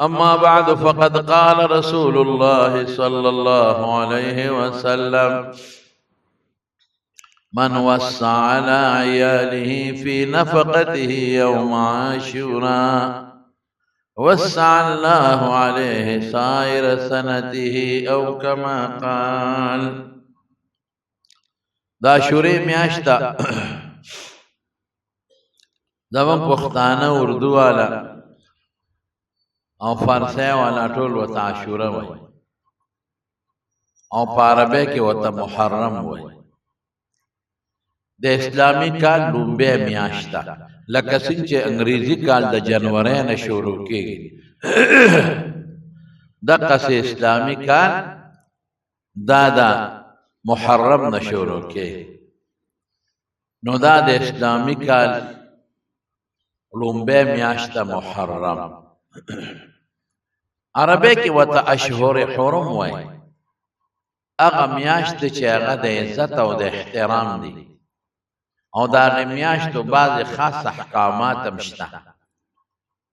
أما بعد فقد قال رسول الله صلى الله عليه وسلم من وسع على عياله في نفقته يوم عاشوراء وسع الله عليه سائر سنته أو كما قال. دا شوري میاشتا زمون پښتانه اردو والا او فارسی والا ټول وته عاشوره وای او په عربی کې وته محرم وای. د اسلامی کال لومبه میاشتا لکه څنګه چې انګریزي کال د جنوري نه شروع کیږي دغه اسلامی کال دا محرم نه شروع کیږي. نو دا د اسلامی کال لومبه میاشتا محرم. عربی کې وته اشهر حرم وای. هغه میاشت چې هغه د عزت او د احترام دي او دا میاشتو بعض خاص احکامات هم شته.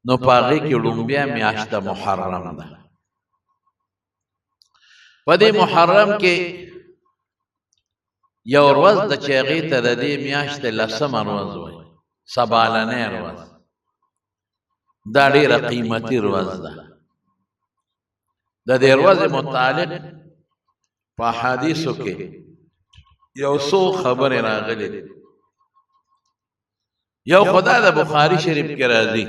نو پاغي کې لومبیا میاشت محرم ده. په دې محرم کې یو ورځ د چېغې ته د دې میاشت لسمه ورځ وای، سبالنې ورځ. دا ډېره قیمتي ورځ ده. د دې ورځې متعلق په حدیثو کې یو څو خبرې راغلي دي. یو خدا د بخاری شریف کې راځي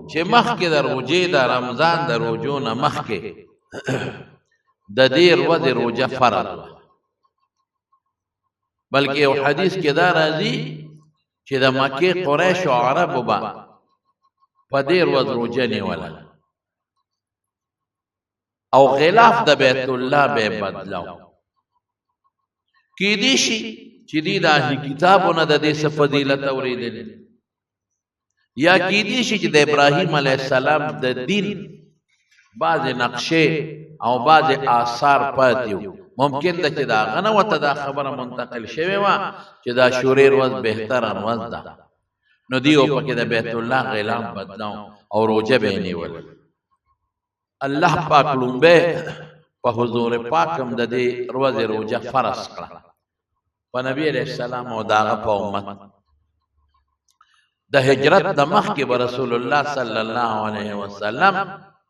چې مخکې د روژې د رمضان د روژو نه مخکې د دې ورځې روژه فرض وه. بلکې یو حدیث کې دا راځي چې د مکې قریش او عربو به په دې ورځ روژه نیوله او غلاف د بیت الله به بدلاو. کیدی شي چې دې د اهل کتابونو د دې فضیلت اوریدل، یا کیدی شي چې د ابراهیم علیه السلام د دین بعض نقشې او بعض آثار پاتې وو. ممکن ده چې دا غنه وته دا خبره منتقل شوی و چې دا شوري ورځ بهتر ورځ ده. نو دیو پکې د بیت الله غلاف بدلاو او روزه به نیول. الله پاک لومبه په حضور پاکم د دې ورځې روزه فرض کړه په نبی علیہ السلام او داغه په امت. د هجرت د مخکې به رسول الله صلی الله علیه وسلم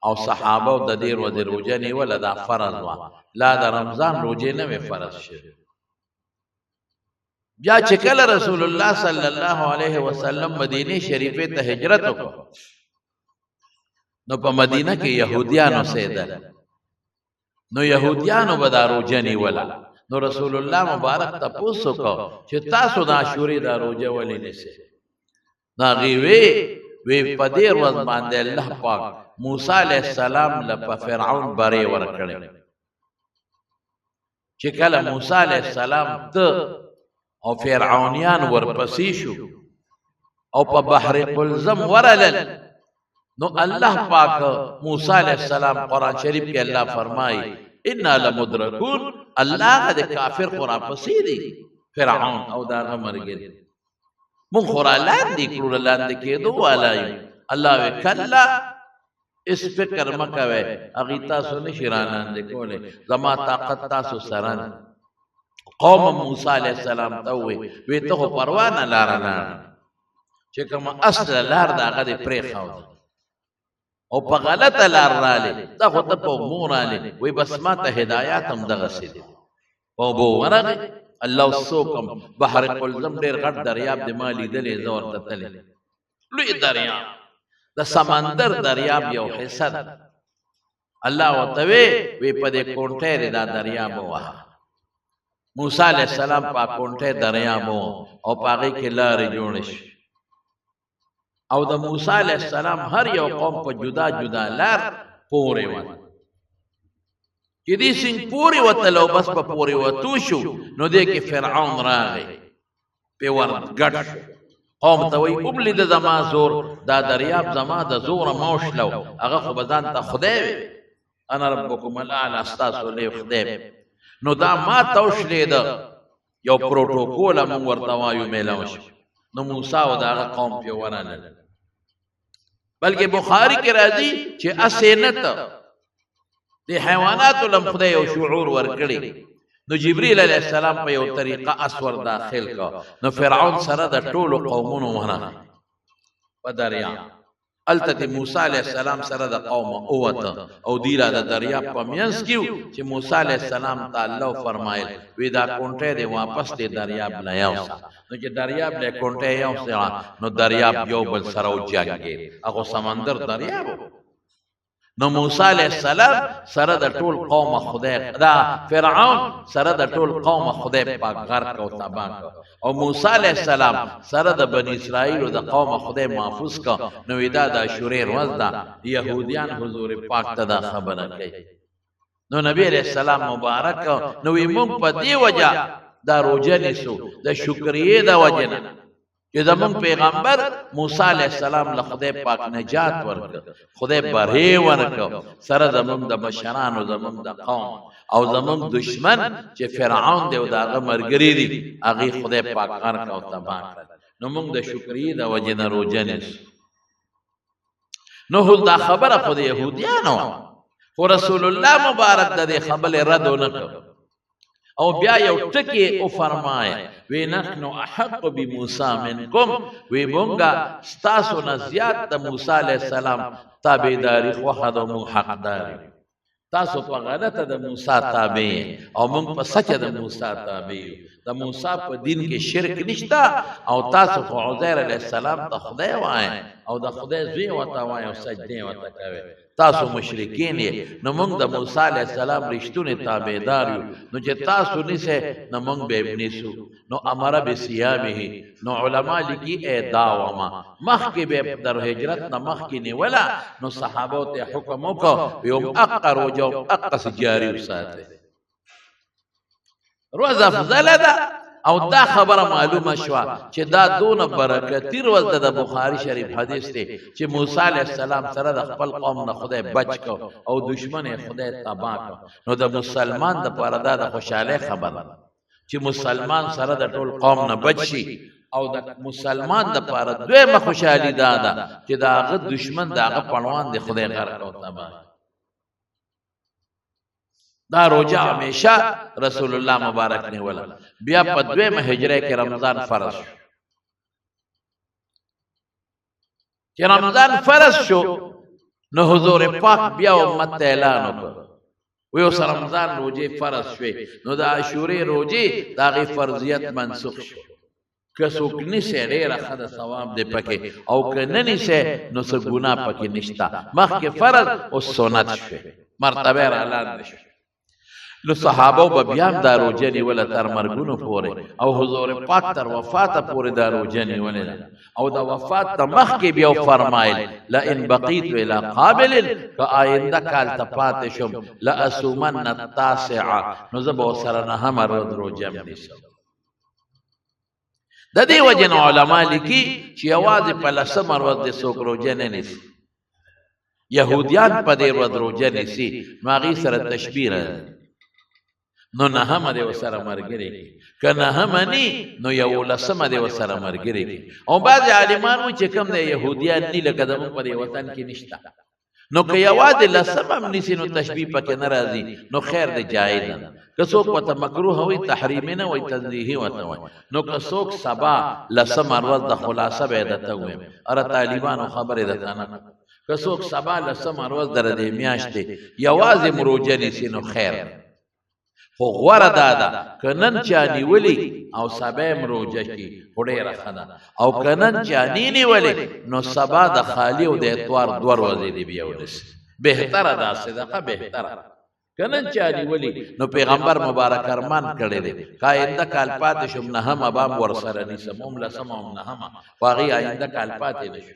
او صحابه د دې ورځې روزه نیول دا فرض و، لا د رمضان روزه نه وی فرض شوی. بیا چې کله رسول الله صلی الله علیه وسلم مدینه شریفه ته هجرت وکړ نو په مدینه کې يهوديانو سیدل. نو يهوديانو به دا روزه نیوله. نو رسول الله مبارک تاسو کو چې تاسو دا شوري دا روزه ولې نشئ؟ دا غوي وی په دې ورځ باندې الله پاک موسی علیہ السلام له فرعون بری ورکړي. چې کله موسی علیہ السلام ته او فرعونیان ورپسې شو او په بحر قلزم ورلل، نو الله پاک موسی علیہ السلام قرآن شریف کې الله فرمایي انا لمدرکون، الله د کافر قرآن پسې دی فرعون او دا مرګ مون خورا لاندې کړو لاندې کېدو والایو. الله وکلا اس فکر مکوي اغه تاسو نشی راناندې کوله، زما طاقت تاسو سره. قوم موسی علیہ السلام ته وی ته پروا نه لارنه چې کوم اصل لار داغه پرې خاو او په غلطه لار رااله دا خو ته په موراله وی بس ما ته هدایت هم دغه سي دي او بو ورغه الله سوکم بحر قلزم ډیر غټ دریاب د مالی دلې زور ته تل لوی دریاب د سمندر دریاب یو حصہ الله وتوي وی په دې کونټه دا دریاب وه. موسی علیہ السلام په کونټه دریاب او پاغي کې لارې جوړ شي او د موسی علیہ السلام هر یو قوم په جدا جدا لار پورې و چې دې څنګه پورې وتلو بس په پورې وتو شو. نو دې کې فرعون راغی په ورګټ قوم ته وی ابلد زما زور دا دریاب زما د زور موشلو هغه خو بدن ته خدای انا ربکم الاعلى استاسو له خدای. نو دا ما توشلې ده یو پروتوکول مون ورته وایو میلاو شو. نو موسی او دا قوم په ورانل بلکې بخاری کې راځي چې اسنت د حیوانات لم خدای او شعور ورکړي. نو جبرئیل علیه السلام په یو طریقه اسور داخل کا، نو فرعون سره د ټولو قومونو ونه په دریا الته موسی علیه السلام سره د قوم اوته او دیره د دریاب په میانس کې چې موسی علیه السلام تعالی فرمایل وی دا کونټه دی واپس دی دریاب نه یوسه. نو چې دریاب له کونټه یوسه نو دریاب یو بل سره او جنگي هغه سمندر دریاب. نو موسی علیہ السلام سره د ټول قوم خدای دا فرعون سره د ټول قوم خدای پاک غرق او تباہ او موسی علیہ السلام سره د بنی اسرائیل او د قوم خدای محفوظ کا. نو دا د شوریر وزدا يهوديان حضور پاک ته دا خبره کوي. نو نبی علیہ السلام مبارک نو موږ په دی وجه دا روزه نیسو د شکرې د وجنه چې زمون پیغمبر موسی علیہ السلام له خدای پاک نجات ورکړ، خدای بری ورکړ سره زمون د مشرانو زمون د قوم او زمون دشمن چې فرعون دی او داغه مرګری دی هغه خدای پاک غرق او تباہ کړ. نو موږ د شکرې د وجه نه روزه نیسو. نو دا خبره خو د يهوديانو خو رسول الله مبارک د خبره رد نه کړ او بیا یو ټکی او فرمایا وی نحنو احق بموسی منکم، وی مونږه ستاسو نه زیات د موسی علیہ السلام تابعداري خو خدمو حقدار. تاسو په غلطه د موسی تابع او مونږ په سچ د موسی تابع. د موسی په دین کې شرک نشتا او تاسو خو عزیر علیہ السلام ته خدای وای او د خدای زوی وته وای او سجده وته کوي. تاسو مشرکین یې. نو موږ د موسی علیہ السلام رښتونه تابعدار یو. نو چې تاسو نشه نو موږ به نیسو. نو امر بسیامه. نو علما لیکي ادا وما مخکې به در هجرت نه مخکې نیولا. نو صحابه ته حکم وکړ یوم اقر وجو اقص جاری وساته روز افضل ده. او دا خبره معلومه شو چې دا دونه برکتی روز د بخاری شریف حدیث دی چې موسی علیہ السلام سره د خپل قوم نه خدای بچ کو او دشمن خدای تباہ کو. نو د مسلمان د پاره دا د خوشاله خبره چې مسلمان سره د ټول قوم نه بچ شي او د مسلمان د پاره دویمه خوشالي دا ده چې داغه دشمن داغه پړوان دی خدای غرق او تباہ. دا روزه همیشه رسول الله مبارک نه ولا. بیا په دویمه هجره کې رمضان فرض شو. چې رمضان فرض شو نو حضور پاک بیا امت ته اعلان وکړ وی اوس رمضان روزه فرض شوه. نو د عاشورې روزه دغه فرضیت منسوخ شو. که څوک نشه ډېره ښه د ثواب دی پکې او که نه نشه نو څه ګناه پکې نشته. مخکې فرض او سنت شوه مرتبه را اعلان نشو. نو صحابه به بیا هم دا روزه نیوله تر مرګونو پورې او حضور پاک تر وفاته پورې دا روزه نیولې او د وفات ته مخکې بیا فرمایل لئن بقیت الى قابل که آینده کال ته پاتې شم لأصومن التاسعه. نو زه به سره نه هم روزه نیسم. د دې وجه نه علما لیکي چې یوازې په لسمه ورځ د څوک روزه نه نیسي. یهودیان په دې ورځ روزه نیسي نو هغې سره تشبیه نو نه هم دی وسره مرګري که نه هم ني نو یو لسمه دی وسره مرګري. او بعض عالمان وایي چې کوم د يهوديان ني لکه زموږ په وطن کې نشته نو که یوازې لسمه هم نیسي نو تشبیه پکې نه راځي نو خیر دی جایز ده. که څوک ورته مکروه وایي تحریمي نه وایي تنزیهي ورته وایي. نو که څوک سبا لسمه ورځ د خلاصه به درته ووایم اره طالبانو خبرې درته نه که څوک سبا لسمه ورځ در دې میاشتې یوازې روزه نیسي نو خیر. خو غوره دا ده که نن چا نیولي او سبا یې روزه شي خو ډېره ښه ده. او که نن چا نی نیولي نو سبا د خالي او د اتوار دوه ورځې دې بیا ونیسي. بهتره ده صدقه بهتره. که نن چا نیولي نو پیغمبر مبارک ارمان کړی دی که آینده کال پاتې شم نهمه به هم ورسره نیسم هم لسمه هم نهمه خو هغې آینده کال پاتې نه شو.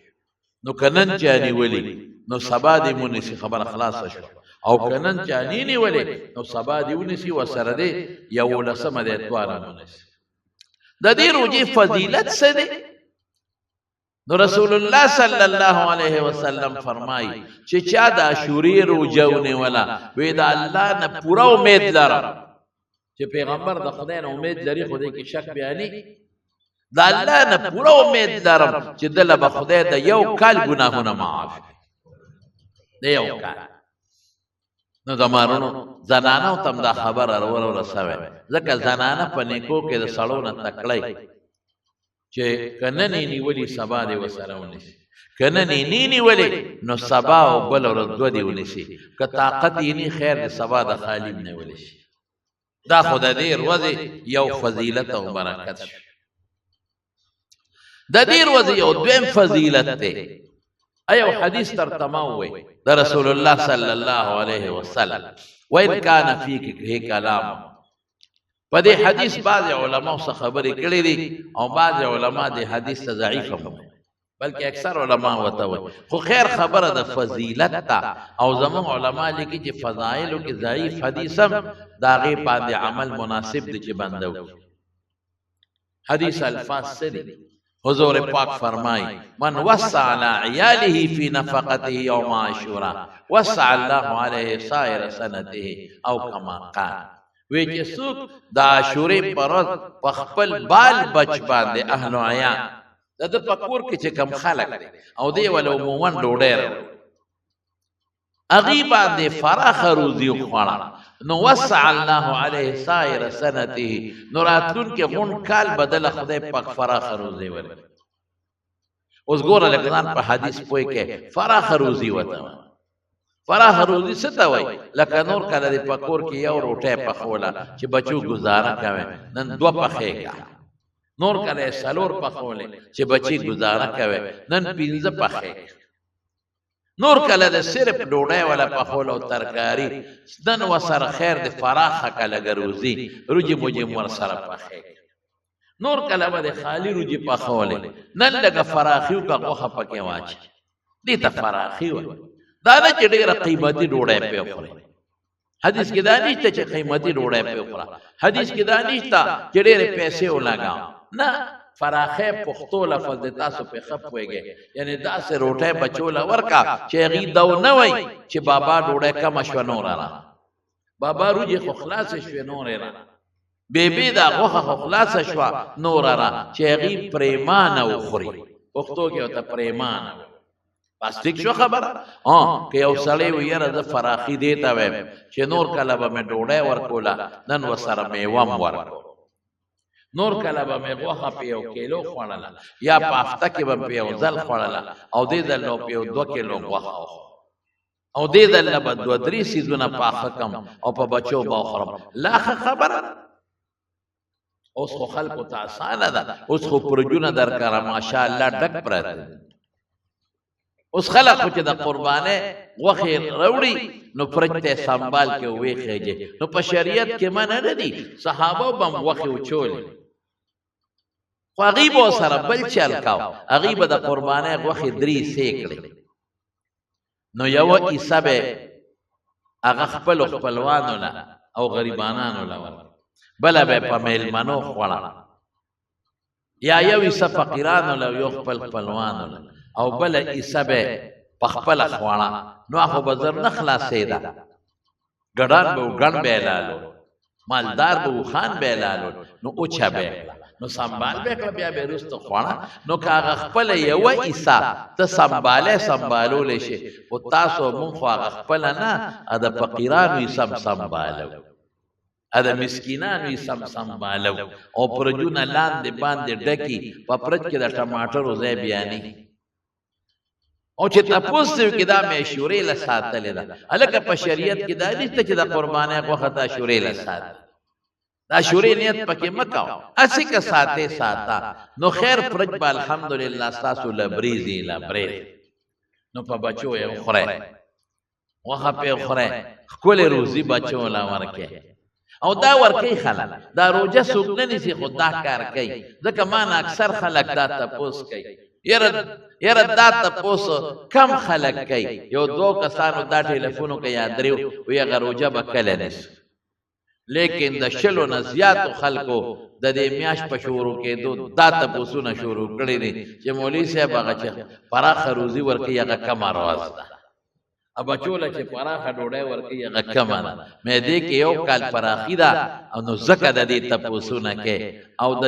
نو که نن چا نیولي نو سبا دې مونیسي خبره خلاصه شوه. او که نن چا نی نیولې نو سبا دې ونیسي ورسره دې یولسمه د اتواره مونیسي. د دې روزې فضیلت څه دی؟ نو رسول الله صلی الله علیه وسلم فرمایي چې چا د عاشورې روزه ونیوله وی د الله نه پوره امید لرم چې پیغمبر د خدای نه امید لري خو دې کې شک بیانې د الله نه پوره امید لرم چې دله به خدای د یو کال ګناهونه معاف د یو کال. نو د مارونو زنانو تم دا خبر ور رسوي، ځکه زنانه په نیکو کې د سړو نه تکړی چې کنه نه نیولي سبا دی وسره ونیسي، کنه نه نیولي نو سبا او بل ورځ دوه دی ونیسي، که طاقت یې نه خیر د سبا د خالی نه ولي شي. دا خو د دې ورځې یو فضیلت او برکت شي. د دې ورځې یو دویم فضیلت دی. ایو حدیث ترتما وي د رسول الله صلی الله علیه وسلم، وان کان فیک کلام. په دې حدیث بعض علماء څخه خبرې کړې دي او بعض علماء دې حدیث ته ضعیف هم، بلکې اکثر علماء وته وي، خو خیر خبره د فضیلت تا او زمون علماء لیکي چې فضایلو کې ضعیف حدیث هم داغه باندې عمل مناسب دي چې بندو. حدیث الفاظ سری حضور پاک فرمائی من وسع على عیاله فی نفقته یوم عاشوراء وسع الله علیه سائر سنته او کما قال. وی چې څوک د عاشورې پر ورځ په خپل بال بچ باندې اهل عیان د پکور کې چې کم خلق دي او دی ول عموما ډوډۍ اغي باندې فراخ روزي خوړه، نو وسع الله علیه سائر سنته، نو راتلون کې غون کال بدل خدای پاک فراخ روزي ورکړي. اوس ګوره لکه په حدیث پوي کې فراخ روزي وته، فراخ روزي څه ته وای؟ لکه نور کله د پکور کې یو روټه پخوله چې بچو گزاره کوي، نن دوه پخېګا. نور کله سلور پخوله چې بچي گزاره کوي، نن پنځه پخېګا. نور کله د صرف ډوډۍ ولا پخول او ترکاری، نن وسره خیر د فراخه کله ګروزی روجي موجي مر سره پخې. نور کله به خالی روجي پخولې، نن لګه فراخیو کا غوخه پکې واچي، دې ته فراخي و. دا نه چې ډېره قیمتي ډوډۍ په خوري. حدیث کې دا نشته چې قیمتي ډوډۍ په خورا، حدیث کې دا نشته چې ډېرې پیسې ولګاو، نه. فراخه پختو لفظ د تاسو په خپ ويږي، یعنی داسې روټه بچوله ورکا چې غي دو نه وای چې بابا ډوډۍ کم شو نور را، بابا روجي خو خلاص شو نور را، بیبي دا غوخه خو خلاص شو نور را، چې غي پریمانه وخوري. پختو کې وته پریمانه بس ټیک شو خبره. که یو سړی ویره د فراخي دیتا و چې نور کله به مې ډوډۍ ورکوله، نن وسره میوام ورکو، نور کله به مې غوښه په 1 کیلو خوړله، یا په هفته کې به په یو ځل خوړله، او دې ځل نو په 2 کیلو غوښه او دې ځل به 2-3 سیزونه پاخه کم او په بچو به خورم. لا خبره اوس خو خلکو ته اسانه ده، اوس خو پرجونه درکړه ماشاءالله ډک پراته. اوس خلک چې د قربانه غوښه وروړي نو پرجته سنبال کې وې خېږي، نو په شریعت کې منع نه دي. صحابه بم غوښه وچولې، خو غیب سره بل چل کاو، غیب د قربانه غوښه 3 سیکړي، نو یو حسابه هغه خپلوانو نه او غریبانانو لور، بل به په میلمنو خوړه، یا یو حساب فقیرانو له یو خپلوانو له، او بل حسابه پخپل خوړه. نو هغه بازار نه خلاصې ده، ګډان به ګڼ به لالو، مالدار به خان به لالو، نو اوچا به نو سنبال به بیا به رستو خوړه. نو کاغه خپل یو حساب ته سنبالول شي، او تاسو مونږ خو هغه خپل نه ا د فقیرانو حساب سنبالو، ا د مسکینانو حساب سنبالو، او پرجونه لاندې باندې ډکی په پرج کې د ټماټرو ځای بیانې، او چې تاسو کې دا مې شورې له ساتلې ده. الکه په شریعت کې دا نشته چې د قربانې غوښه دا شورې له سات، دا شورې نیت پکې مکاو، اسی که ساته نو خیر فرج به الحمدلله تاسو لبریزي لبریز، نو په بچو یې خوره غوښه په خوره خپل روزي بچو لا ورکه، او دا ورکی خلک دا روزه سوق نه نسی خدا کار کوي. ځکه مان اکثر خلک دا تپوس کوي، یره دا تپوس کم خلک کوي، یو 2 کسانو دا ټلیفونو کې یاد لري وی غروجه بکله نس، لیکن د شلو نه زیاتو خلکو د دې میاش په شروع کې دا تپوسونه شروع کړی دي چې مولوی صاحب هغه چې فراخ روزي ورکی هغه کم اواز ده، بچوله چې پراخه ډوډۍ ورکوي هغه کمه ده معدې کې یو کال پراخي ده او نو ځکه د دې تپوسونه کې او د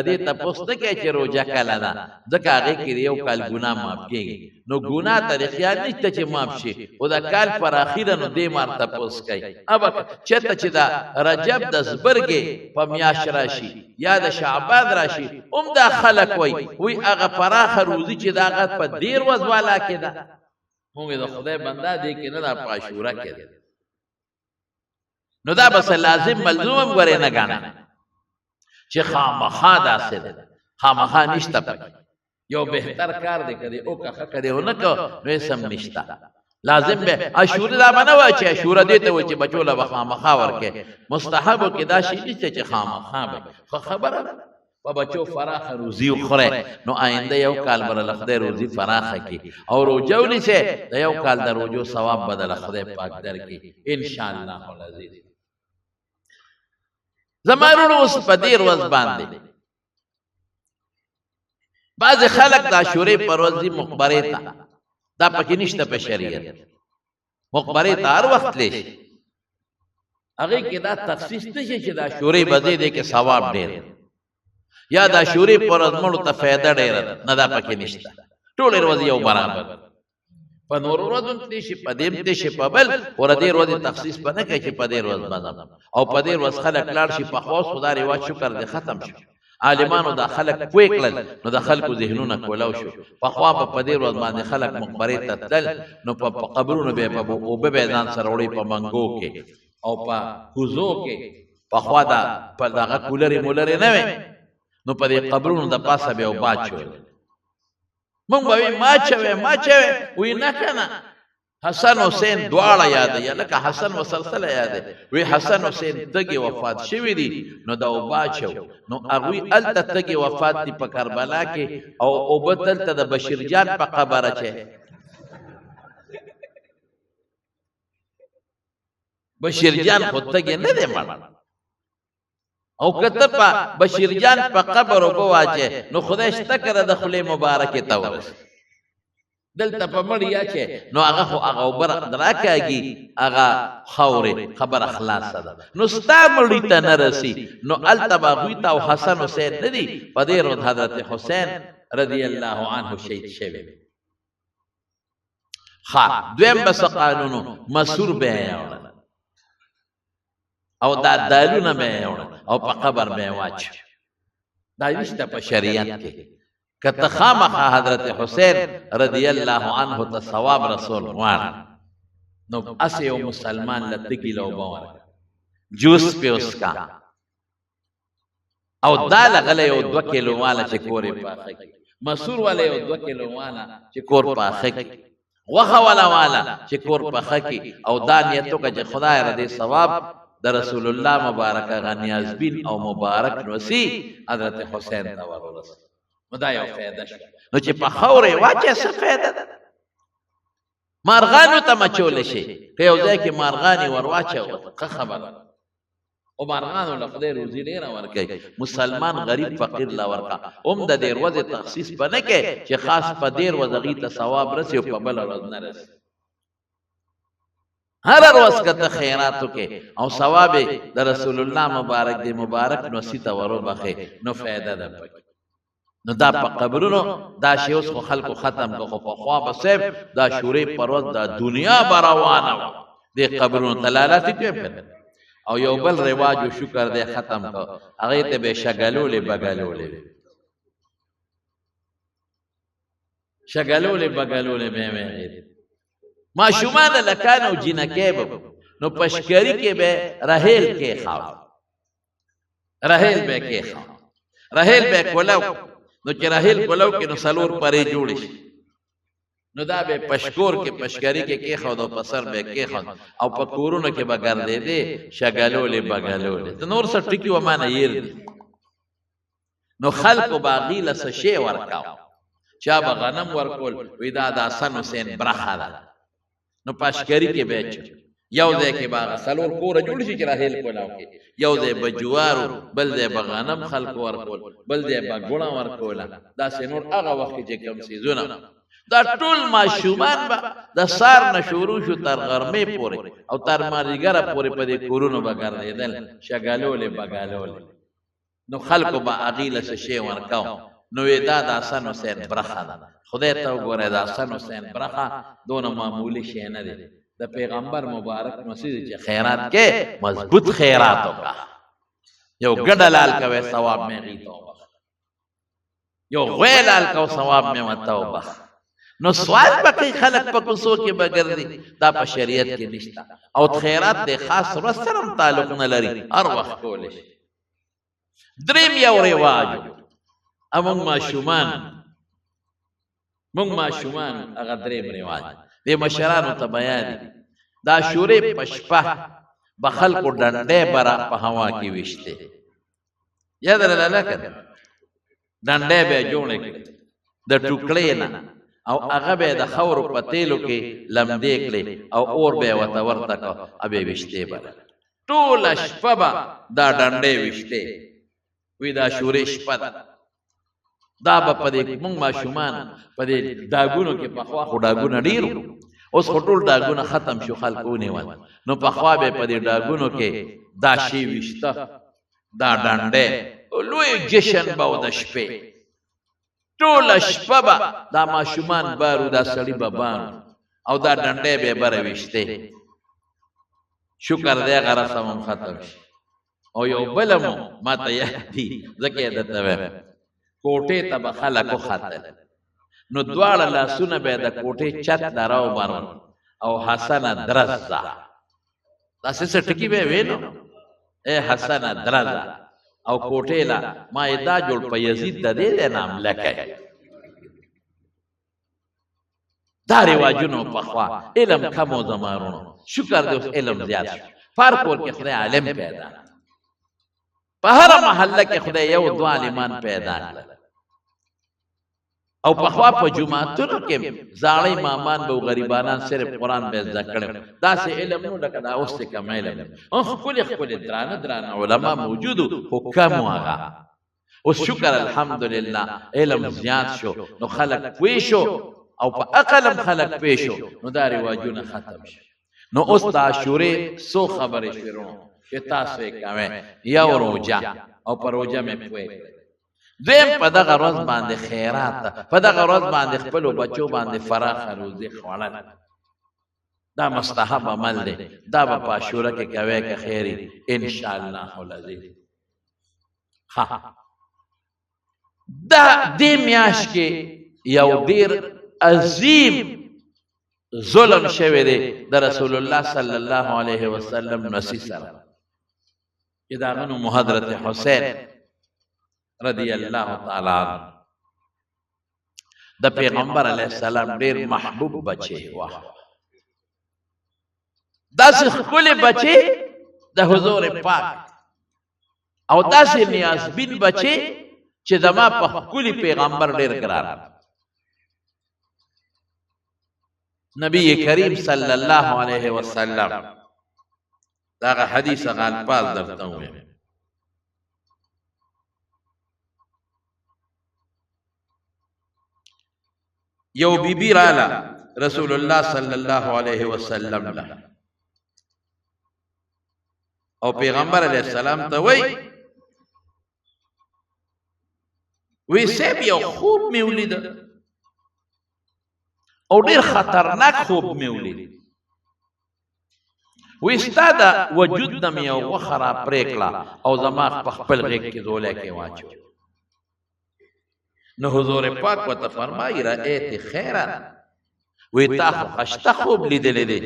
دې تپوس نه کوي چې روژه کله ده ځکه هغې کې یو کال ګناه معاف کېږي نو ګناه ته خیال نشته چې معاف شي خو د کال پراخي ده نو دې مار تپوس کوي ابا چېرته چې د رجب د زبرګې په میاشت راشي یا د شعبان راشي هم دا خلک وایي هغه پراخه روزي چې د هغه په 13 ورځ والا کې ده مونږ د خدای بنده دی کې نه دا په عاشوره کې ده نو دا بس لازم ملزوم هم ګورې نه ګاڼه چې خامخا داسې ده خامخا نشته پکې یو بهتر کار دی که دی وکړه ښه که دی ونه کړه نو هېڅ هم نشته لازم به عاشورې دا به نه وایي چې عاشوره دې ته وایي چې بچو له به خامخا ورکې مستحبو کې دا شی نشته چې خامخا به خو خبره ده په بچو فراخه روزي وخوره نو آینده یو کال به له خدای روزي فراخه کړي او روژه ونیسې د یو کال د روژو ثواب به د خدای پاک درکړي انشاءالله العزیز زما وروڼو اوس په دې ورځ باندې بعضې خلک د عاشورې په ورځ ځي مقبرې ته دا پکې نشته په شریعت مقبرې ته هر وخت تللی شي هغې کې دا تخصیص نه شي چې د عاشورې به ځای دی کې ثواب ډېر یا د عاشورې په ورځ مړو ته فایده ډېره ده نه دا پکې نشته ټولې ورځې یو برابر په نورو ورځو هم تللی شي په دې هم تللی شي په بل خو د دې ورځې تخصیص به نه کوي چې په دې ورځ به ځم او په دې ورځ خلک لاړ شي پخوا اوس خو دا رواج شکر دی ختم شو عالمانو دا خلک پوه کړل نو د خلکو ذهنونه کولاو شو پخوا به په دې ورځ باندې خلک مقبرې ته تلل نو په قبرونو به یې په اوبه به یې ځان سره وړی په منګو کې او په کوزو کې پخوا دا په دغه کولرې مولرې نه وې نو په دې قبرونو د پاسه به اوبه اچول مونږ به وی ما چوي وی نه کنه حسن حسین دواړه یاد یا لکه حسن وسلسله یاد وی حسن حسین تګي وفات شوی دي نو دا وباچو نو هغه الته تګي وفات دي په کربلا کې او وبدل ته د بشیر جان په قبره چي بشیر جان خو تګي نه دی مړ او کته په بشیر جان په قبر وبواچه نو خدای شته کړه د خله مبارکه تورس دلته په مړیا چې نو هغه خو هغه وبر دراکاږي هغه خوري خبر اخلاص ده نو ستا مړی ته نه رسی نو التبا غوی تا حسن حسین ندی په دې ورځ حضرت حسین رضی الله عنه شهید شوی ها دویم بس قانونو مسور به او دا دالونه به او په قبر به واچ دا نشته په شریعت کې کته خامخ حضرت حسین رضی الله عنه ته ثواب رسول وان نو اسه یو مسلمان لتګی لو باور جوس په اسکا او دال غله یو 2 کیلو والا چې کورې پاخه مسور والا یو 2 کیلو والا چې کور پاخه وخه والا چې کور پاخه او دا نیتو کې خدای را دې ثواب د رسول الله مبارک غنیاز بین او مبارک نوسی حضرت حسین ته ورس مدا یو فائدہ شو نو چې په خوره واچه څه فائدہ ده مارغانو ته مچول شي که یو ځای کې مارغانی ورواچه او خبر او مارغانو له خدای روزي ډیره ورکړي مسلمان غریب فقیر لا ورکا هم د دې ورځې تخصیص پنه کې چې خاص په دې ورځې ته ثواب رسي او په بل ورځ نه رسي هر ورځ کته خیراتو کې او ثواب د رسول الله مبارک دی مبارک نو سیته ورو بخې نو فائدہ ده نو دا په قبرونو دا شی اوس خلکو ختم کو په خوا بسب دا شوري پروت دا دنیا بروانه دی قبرونو دلالت کوي او یو بل رواج او شکر دی ختم کو هغه ته به شګلولې بغلولې به ما شومان لکانو جنکه نو پشکری کې به رحیل کې خاو رحیل به کولو نو چې رحیل کولو کې نو سلور پرې جوړ شي نو دا به پشکور کې پشکری کې خاو د پسر به کې خاو او په کورونو کې به ګرځې دي شګلولې بغلولې نور څه ټکی و معنی یې نو خلق باغی لس شی ورکاو چا به غنم ورکول وې دا حسن حسین برخه ده نو پاشکری کې بیچ یو ځای کې باغ سلور کور جوړ شي چې راهل کولاو کې یو ځای بجوارو بل ځای بغنم خلق ورکول بل ځای بګوړه ورکول دا سينور هغه وخت چې کم سيزونه دا ټول ماشومان به د سار نه شروع شو تر غرمې پورې او تر مازدیګره پورې په دې کورونو به ګرځېدل، شګالولې بګالولې. نو خلکو به هغې له څه شی ورکو. نو وې دا د حسن حسین برخه ده. خدای ته وګوره، د حسن حسین برخه دونه معمولي شی نه دی. د پیغمبر مبارک مسجد چې خیرات کې مضبوط خیرات وکړه، یو ګډه لال کوي ثواب مې غي توبه، یو غوی لال کو ثواب مې وتوبه. نو سوال پکې خلک په کوڅو کې بګردي، دا په شریعت کې نشته. او خیرات د خاص ورځ سره تعلق نه لري، هر وخت کولی شي. دریم یو رواج، موږ ماشومان هغه دریم رواج د مشرانو ته بیان دي. دا شورې په شپه به خلکو ډنډې برا په هوا کې ویشته، یاد لرله کنه؟ ډنډې به جوړې کړې د ټوکړې نه، او هغه به د خاورو په تیلو کې لمدې کړې او اور به ورته ورته کو ابه ویشته به ټوله شپه به دا ډنډې ویشته وی. دا شورې شپه دا به په دې موږ ماشومان په دې داګونو کې پخوا خو داګونه ډېرو، اوس خو ټول داګونه ختم شو، خلکو ونیول. نو پخوا به په دې داګونو کې دا شی ویشته، دا ډنډې لوی جشن به و د شپې. ټوله شپه به دا ماشومان بارو، دا سړي به بانو او دا ډنډې به بره ویشتې. شکر دی هغه رسم هم ختم شي. او یو بله مو ما ته یاد دي، ځکه یې درته وایم، کوټې ته به خلک وختل، نو دواړه لاسونه به د کوټې چت نه راوبرول او حسنه درزه، داسې څه ټکي به یې وې نو، ای حسنه درزه. او کوټې له ما یې دا جوړ په یزید د دې دی نام لکی. دا رواجونو پخوا علم کم و زمانونو، شکر دی اوس علم زیات شو. هر کور کې خدای عالم پیدا، په هره محله کې خدای یو دو عالمان پیدا کړل. او پخوا په جماعتونو کې زاړه امامان به غریبانان صرف قرآن به زده کړي، داسې علم نو لکه دا اوس چې کم علم. ښکلې درانه علما موجودو، خو کم و هغه. اوس شکر الحمدلله علم زیات شو، نو خلک پوه شو او په عقل هم خلک پوه شو، نو دا رواجونه ختم شو. نو اوس د عاشورې څو خبرې شروع چې تاسو یې کوئ، یو روژه او په روژه مې پوه کړئ. دویم په دغه ورځ باندې خیرات، په دغه ورځ باندې خپلو بچو باندې فراخه روزي خوړل، دا مستحب عمل دی. دا به په عاشوره کې کوئ که خیر انشاءالله العزیز. دا دې میاشت کې یو ډېر عظیم ظلم شوی دی د رسول الله صلی الله علیه وسلم نسی سره، چې د هغه نوم حضرت حسین رضی الله تعالی عنہ، د پیغمبر علیه السلام ډېر محبوب بچی. واه، داسې ښکلې بچی د حضور پاک، او داسې نیازبین بچی چې زما په ښکلي پیغمبر ډېر ګران. نبی کریم صلی الله علیه وسلم داغه حدیث هغه الفاظ درته ووایم. یو بیبی رااله رسول الله صلی الله علیه وسلم له، او پیغمبر علیه السلام ته وی سیب یو خوب مې ولید، او ډیر خطرناک خوب مې ولید. وی ستا د وجود نه مې یو غوښه را پرې کړه او زما په خپل غېږ کې ځولی کې واچو. نو حضور پاک ورته فرمایي رأیت خیرا، وی تا خو ښایسته خوب لیدلی دی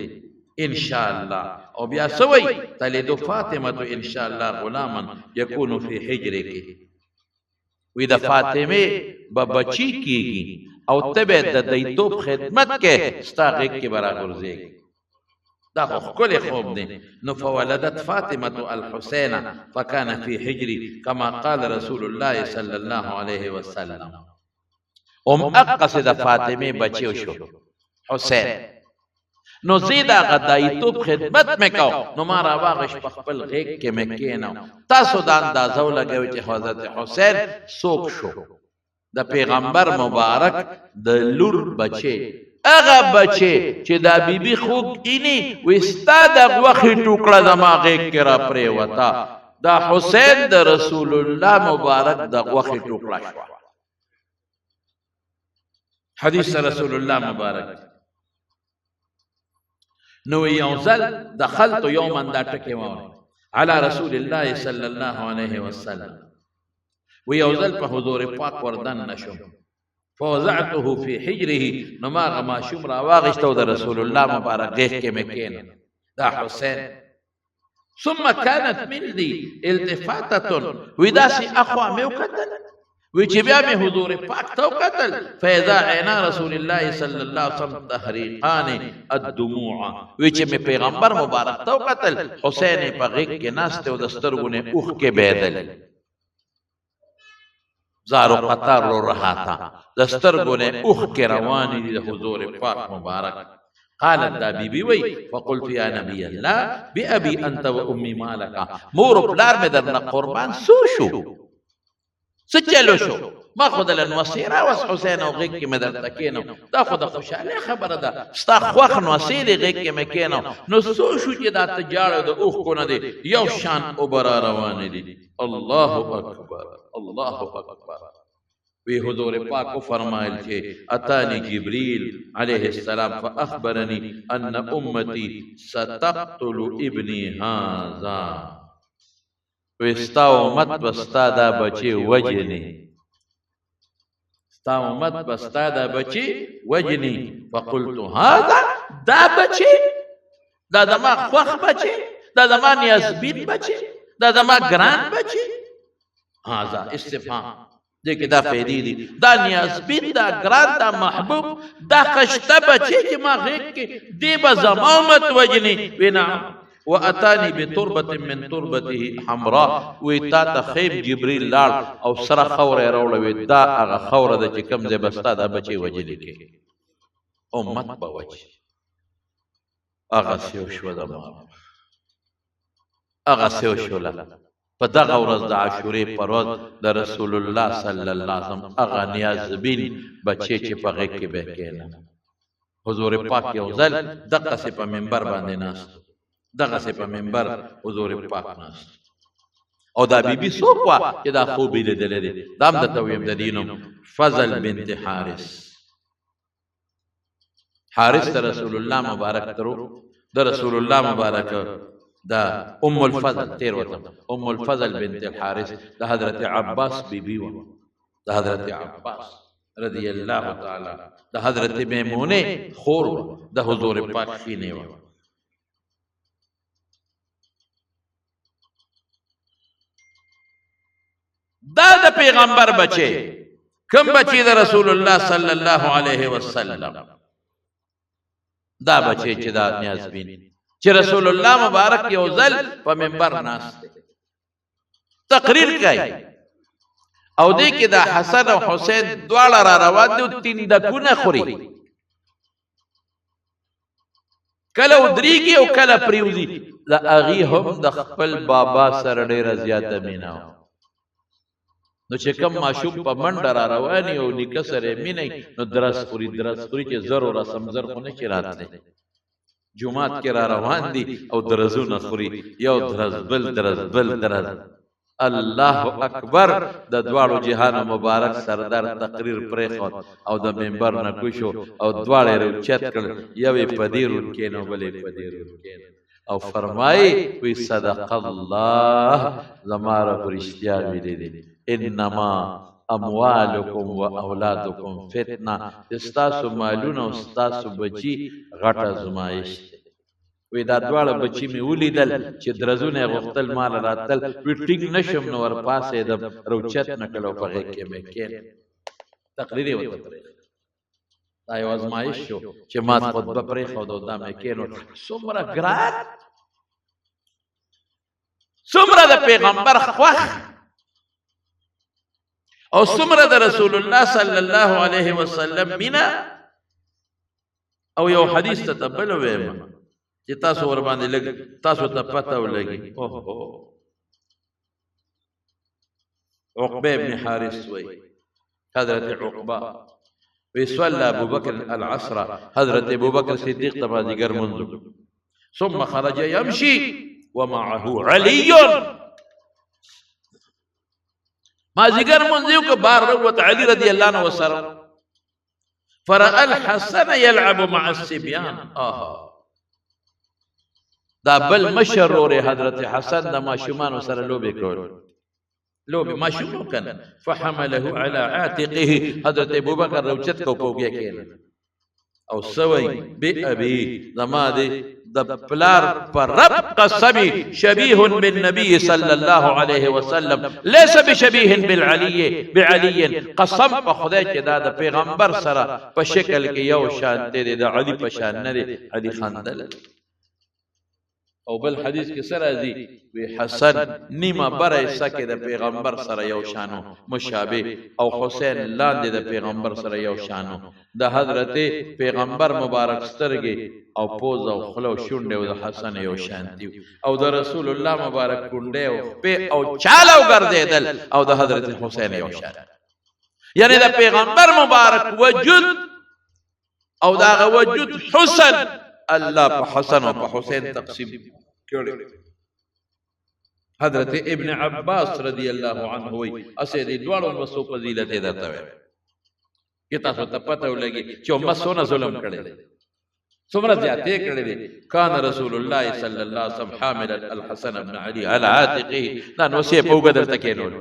انشاءالله. او بیا څه وایي تلد فاطمة انشاءالله غلاما یکون فی حجرک، وی د فاطمه به بچی کیږي او ته به د دیتوب خدمت کې ستا غېږ کې به راغورځېږي. دا خو ښکلی خوب دی. نو فولدت فاطمة الحسین فکان فی حجری کما قال رسول الله صلی الله علیه وسلم. اقصد د فاطمه بچیو شو حسین. نو زه د هغه دیتوب خدمت مې کو، نو ما راواغش په خپل غېږ کې مې کېناو. تاسو دا اندازه ولګوئ چې حضرت حسین څوک شو. د پیغمبر مبارک د لور بچي هغه بچي چې دا بیبي خوږ اینی وستا د غوښې ټوکړه زما غېږ کې را پرېوته دا حسین د رسول الله مبارک د غوښې ټوکړه شوه. حدیث رسول الله مبارک نو یو ځل دخلت یوما دا ټکی واورئ علی رسول الله صلی الله علیه وسلم و یو ځل په حضور پاک وردن نشم فوضعته فی حجره نو ما هغه ماشوم را واغېسته د رسول الله مبارک غېږ کې مې کېنه دا حسین. ثم كانت مني التفاتة وی داسې اخوا مې وکتل وی چې بیا مې حضور پاک ته وکتل فاذا عینا رسول الله صلی الله علیه وسلم تحریقان الدموع وی چې مې پیغمبر مبارک ته وکتل حسین په غېږ کې ناست او د سترګو نه اوښکې بهېدل زارو قطار رو رها تھا د سترګو نه اوښکې روانې دي د حضور پاک مبارک. قالت دا بی بی وی فقلت یا نبی الله بأبي انت و امی مالکا مور پلار میں درنا قربان سو شو سچلو شو ما خود لنوسی راوس حسین او غیق کی میں در تکینو دا خود خوشحالی خبر دا ستا خوخ نوسی دی غیق کی میں کینو نو سو شو چی دا تجارو دا اوخ کو ندی یو شان اوبرا روانی دی. اللہ اکبر اللہ اکبر. وی حضور پاک کو فرمائل کہ اتانی جبریل علیہ السلام فاخبرنی ان امتی ستقتل ابنی هذا وستا امت بستا دا بچی وجنی ستا امت بستا دا بچی وجنی فقلت هذا دا بچی دا دما خوخ بچی دا دما نیازبین بچی دا دما گران بچی هذا استفهام دیکھ دا فیدی دی دا نیازبین دا گران دا محبوب دا خشتا بچے کی ما غیق کے دی با زمامت وجنی وینا واتانی بتربت من تربته حمراء ویتا تخیب جبریل لار او سر خور رولوی دا اغا خور دا چی کم زی بستا دا بچے وجنی کے امت با وجی اغا سیوشو دا مام اغا سیوشو للا په دغه ورځ د عاشورې پر ورځ د رسول الله صلی الله علیه وسلم هغه نیازبین بچی چې په غېږ کې به کېنه حضور پاک یو ځل دغسې په منبر باندې ناست دغسې په منبر حضور پاک ناست او دا بیبي څوک وه چې دا خوب یې لیدلی دی دا هم درته ویم د دې نوم فضل بنت حارث حارث د رسول الله مبارک ترو د رسول الله مبارک دا ام الفضل تیر وطن ام الفضل بنت الحارث دا حضرت عباس بی بی و دا حضرت عباس رضی اللہ تعالی دا حضرت میمونے خور و دا حضور پاک خینے و دا دا پیغمبر بچے کم بچی دا رسول اللہ صلی اللہ علیہ وسلم دا بچے چی دا نیازبین چې رسول الله مبارک یو ځل په منبر ناست تقریر کوي او دې کې دا حسن او حسین دواړه را روان دي او تیندکونه خوري کله ودرېږي او کله پریوزي د هغې هم د خپل بابا سره ډېره زیاته مینه نو چې کوم ماشوم په منډه را روان او نیکه سره مینه نو درس خوري چې زر او رسم زر خو نه چې راتلی جمعات کې را روان دي او درزونه خوري یو درز بل درز بل درز الله اکبر د دواړو جهان مبارک سردار تقریر پرېښود او د منبر نه کوشو او دواړه یې راوچت کړل یو یې په دې رون کېنو بل یې په دې رون کېنو او فرمایي وی صدق الله زما رب رښتیا ویلي دي انما اموالکم و اولادکم فتنه استاسو مالونه او استاسو بچی غټه ازمایش وی دا دواړه بچی مې ولیدل چې درزونه غوښتل مال راتل وی ټینګ نشم نو ور پاسې د روچت نه کړو په غېږ کې مې کېن تقریر یې وکړ دا یو ازمایش شو چې ما خطبه پرېښود او دا مې کېنو څومره ګران څومره د پیغمبر خوښ او څومره د رسول الله صلی الله علیه وسلم مینا او یو حدیث ته تبل ویم چې تاسو ور باندې لګ تاسو ته پته ولګي اوه عقبه ابن حارث وای حضرت عقبہ وصلى ابو بكر العصر حضرت ابو بكر الصديق تبازيگر منذ ثم خرج يمشي ومعه علي ما زيگر منذ كبار روت علي رضي الله عنه وسلم فرأى الحسن يلعب مع الصبيان دا بل مشرور حضرت حسن دا ماشومان سره لوبي کول لوبي ماشوم کن فحمله على عاتقه حضرت ابو بکر روچت کو پوګه کېل او سوي بأبي زما دي د پلار پر رب قسمي شبيه بالنبي صلى الله عليه وسلم ليس بشبيه بعلي قسم په خدای چې دا د پیغمبر سره په شکل کې یو شان دي د علي په شان نه دي علي خندل او بل حدیث کې سره دي وی حسن نیمه بره سکه د پیغمبر سره یو شانو مشابه او حسین لاندې د پیغمبر سره یو شانو د حضرت پیغمبر مبارک سترګې او پوز او خلو شونډه او د حسن یو شان دي او د رسول الله مبارک کونډه او په او چالو ګرځیدل او د حضرت حسین یو شان یعنی د پیغمبر مبارک وجود او دا وجود حسن الله په حسن او په حسین تقسیم کړي حضرت ابن عباس رضی الله عنه وی اسه دي دوړو وسو فضیلت درته وي کی تاسو ته پته ولګي چې مسونه ظلم کړي څومره زیاتې کړي دي کان رسول الله صلی الله علیه وسلم حامل الحسن بن علي على عاتقه دا نو سي په وګدل تکینول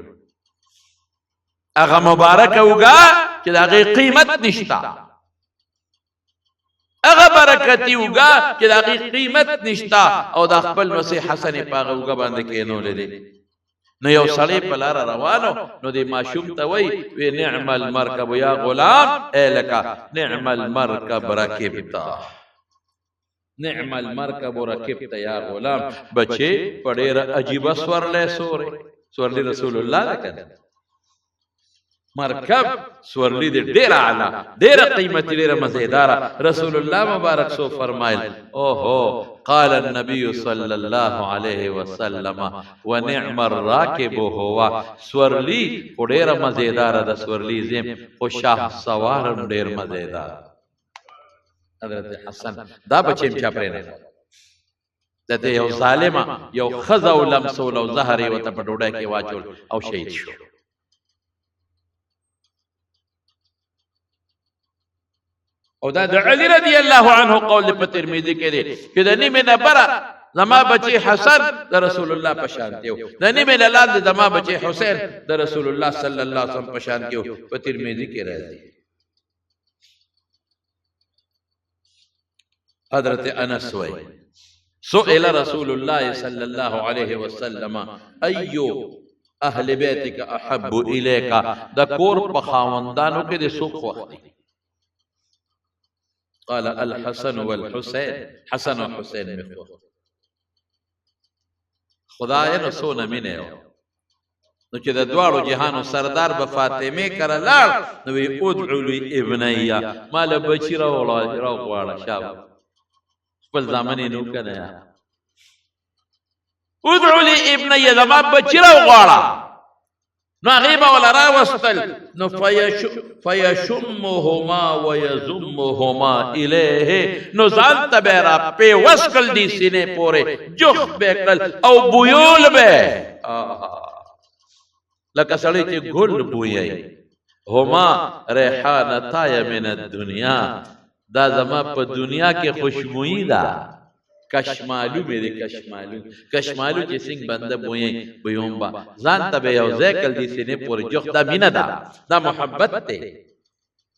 هغه مبارک وګا چې دا قیمت نشتا اغه برکتی وګا چې دا قیمت نشتا او دا خپل نو حسن پاغه وګا باندې کینول دي نو یو سړی په لار روانو نو د ماشوم ته وی نعم المرکب یا غلام الکا نعم المرکب رکبتا نعم المرکب رکبتا یا غلام بچي پډېر عجیب سورلې سورلې رسول الله کړه مرکب سورلی دے ډیر اعلی ډیر قیمتي ډیر مزیدار رسول الله مبارک سو فرمایل اوهو قال النبي صلى الله عليه وسلم ونعم الراكب هو سورلی ډیر مزیدار د سورلی زم خو شاه سوار ډیر مزیدار حضرت حسن دا بچیم چا پرې نه دته یو ظالما یو خزا ولمسول او زهر وته په ډوډۍ کې واچول او شهید شو او دا د علی رضی الله عنه قول په ترمذی کې دی چې د نیمه نه بره زما بچی حسن د رسول الله په شان دی د نیمه نه لاندې زما بچی حسین د رسول الله صلی الله علیه وسلم په شان دی په ترمذی کې راځي حضرت انس وی سئل رسول الله صلی الله علیه وسلم ایو اهل بیتک احب الیک د کور په خاوندانو کې د سوق وخت قال الحسن والحسين حسن وحسين مخو خدای نو سونه مینه نو چې د دواړو جهانو سردار به فاطمه کړه لاړ نو وی ادعو لی ابنیا مال بچی را غواړه شاب خپل ځامن نو کنه ادعو لی ابنیا زما بچی را غواړه نو غیبه ولا راوستل نو فیشمهما ویزمهما الیه نو ځان ته به را پیوسکل دي سینې پورې جوخ به کړل او بویول به لکه سړی چې ګل بویي هما ریحانتای من الدنیا دا زما په دنیا کې خوشبوئی ده کشمالو میرے کشمالو چې څنګه بنده بوئیں بيوم با ځان ته یو ځکل دي سینې پورې جوخ دا مینا دا محبت ته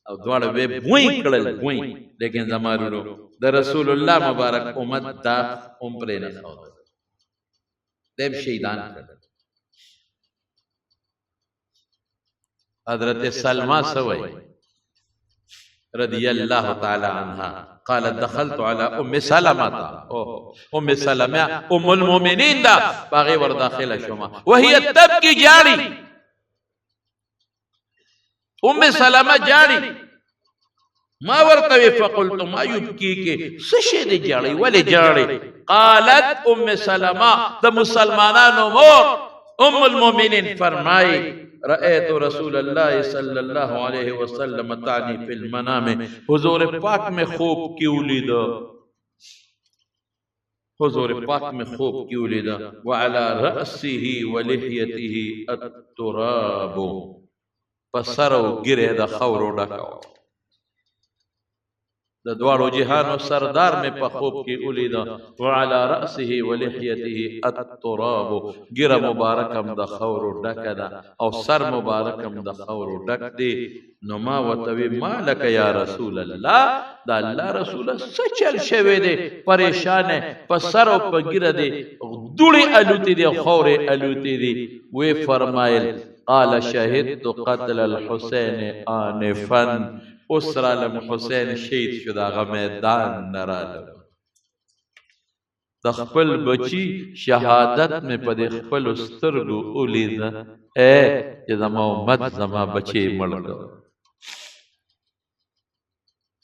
او دواړه به بوئیں کړل بوئیں لیکن زمارو د رسول الله مبارک امت دا پرې نه سو دیم شهیدان کړل حضرت سلمہ سوئی رضی اللہ تعالی عنہ قالت دخلت على ام سلمة ام سلمة ام المؤمنين دا باغي ور داخله شوما وهي تبكي جاري ام سلمة جاري ما ورتوي فقلت ما يبكيك سشد جاري ولي جاري قالت ام سلمة دا مسلمانانو مور ام المؤمنین فرمائی رأیت رسول اللہ صلی اللہ علیہ وسلم تعنی فی المنام، حضور پاک میں خوب کیوں لیدا، حضور پاک میں خوب کیوں لیدا، وعلی رأسه ولحیته التراب، پسرو گرے دا خورو ڈکاو، دا دوارو جہانو سردار میں پا خوب کی اولیدا، وعلا رأسه ولحیته التراب، گر مبارکم دا خورو ڈک دا او سر مبارکم دا خورو ڈک دی. نما وطوی مالک یا رسول اللہ، دا اللہ رسول سچل شوی دے، پریشان ہے، پا سر و پا گر دے، دوڑی علوتی دے، خور علوتی دے. وی فرمائل قال شہدت قتل الحسین آنفن، اسرالم حسین شہید شد آغا میدان نرالم، دخپل بچی شہادت میں پد خپل استرگو اولید، اے یہ زما امت زما بچی ملگو.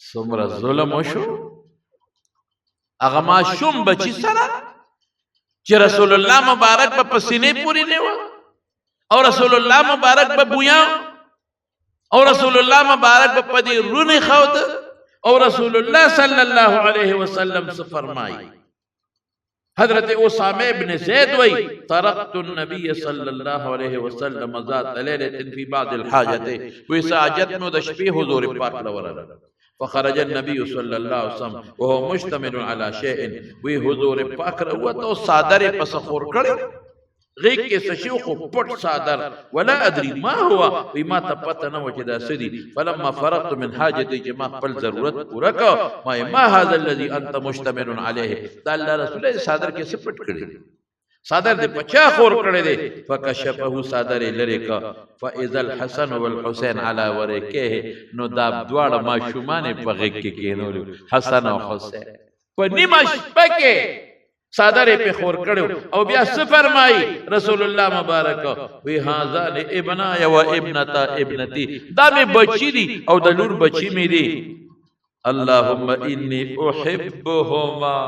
سمرا ظلم شو آغا ما شم بچی سرا چی رسول اللہ مبارک با پسینے پوری نیوا، اور رسول اللہ مبارک با بویاں، اور رسول اللہ مبارک بپدی رونی خوت، اور رسول اللہ صلی اللہ علیہ وسلم سے فرمائی. حضرت اسامہ ابن زید وی ترقت النبی صلی اللہ علیہ وسلم ذات لیلت فی بعض الحاجت، وی ساجت میں دشپی حضور پاک لورا، فخرج النبی صلی اللہ علیہ وسلم وہو مجتمن علی شیئن، وی حضور پاک رہا تو صادر پسخور کڑے، غیق کے سشیوخ پٹ صادر، ولا ادری ما ہوا، وی ما تپتا نو چدا سدی، فلما فرقت من حاجتی جما پل ضرورت پورکا، ما هذا الذي انت مجتمن علیہ، دا اللہ رسول اللہ صادر کے سپٹ کردے، صادر دے پچا خور کردے دے، فکشفہو صادر لرکا، فاذا الحسن والحسین علی ورکے، نو داب دوار ما شمان پغیق کے کینولو، حسن و حسین پنیمش پکے صادر پہ خور کڑو، او بیا سفرمائی رسول اللہ مبارک وی ہازان ابنایا و ابنتا ابنتی، دا میں بچی دی او دلور بچی میں دی. اللہم انی احبہما،